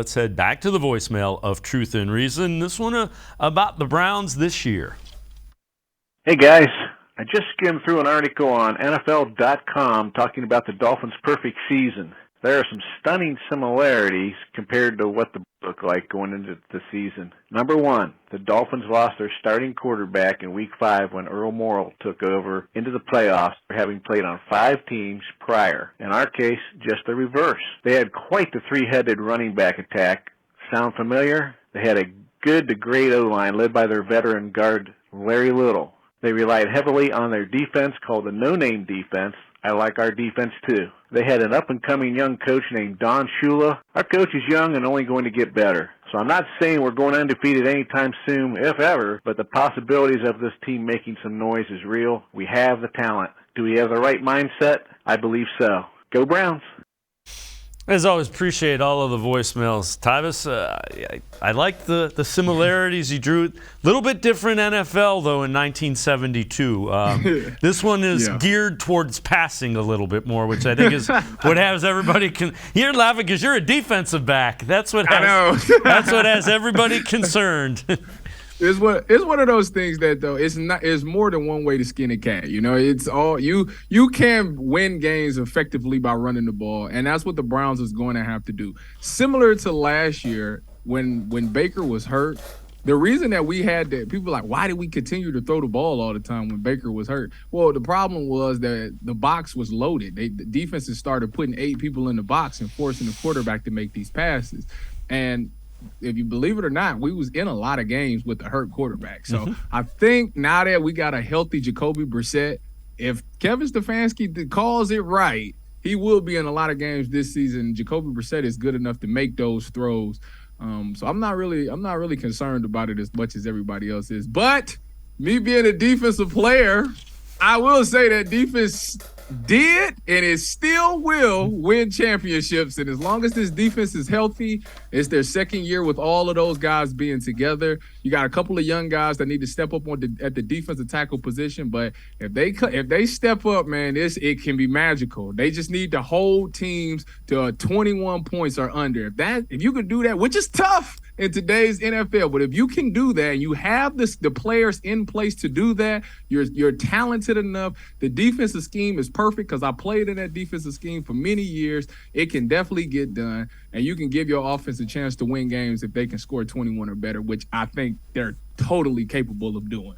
Let's head back to the voicemail of Truth and Reason. This one about the Browns this year. Hey, guys. I just skimmed through an article on NFL.com talking about the Dolphins' perfect season. There are some stunning similarities compared to what the looked like going into the season. Number one, the Dolphins lost their starting quarterback in Week 5 when Earl Morrall took over into the playoffs, having played on 5 teams prior. In our case, just the reverse. They had quite the three-headed running back attack. Sound familiar? They had a good to great O-line led by their veteran guard, Larry Little. They relied heavily on their defense, called the no-name defense. I like our defense, too. They had an up-and-coming young coach named Don Shula. Our coach is young and only going to get better. So I'm not saying we're going undefeated anytime soon, if ever, but the possibilities of this team making some noise is real. We have the talent. Do we have the right mindset? I believe so. Go Browns. As always, appreciate all of the voicemails. Tyvis, I like the similarities you drew. A little bit different NFL, though, in 1972. This one is geared towards passing a little bit more, which I think is what has everybody you're laughing because you're a defensive back. That's what has everybody concerned. It's one of those things that, though, it's more than one way to skin a cat. You know, it's all you can win games effectively by running the ball, and that's what the Browns is going to have to do. Similar to last year when Baker was hurt, the reason that we had that, people were like, why did we continue to throw the ball all the time when Baker was hurt? Well, the problem was that the box was loaded. The defenses started putting 8 people in the box and forcing the quarterback to make these passes. And if you believe it or not, we was in a lot of games with the hurt quarterback. So I think now that we got a healthy Jacoby Brissett, if Kevin Stefanski calls it right, he will be in a lot of games this season. Jacoby Brissett is good enough to make those throws. So I'm not really concerned about it as much as everybody else is. But me being a defensive player, I will say that defense did and it still will win championships. And as long as this defense is healthy, it's their second year with all of those guys being together. You got a couple of young guys that need to step up at the defensive tackle position, but if they step up, man, it can be magical. They just need to hold teams to 21 points or under. If you can do that, which is tough in today's NFL, but if you can do that and you have the players in place to do that, you're talented enough. The defensive scheme is perfect because I played in that defensive scheme for many years. It can definitely get done, and you can give your offense a chance to win games if they can score 21 or better, which I think they're totally capable of doing.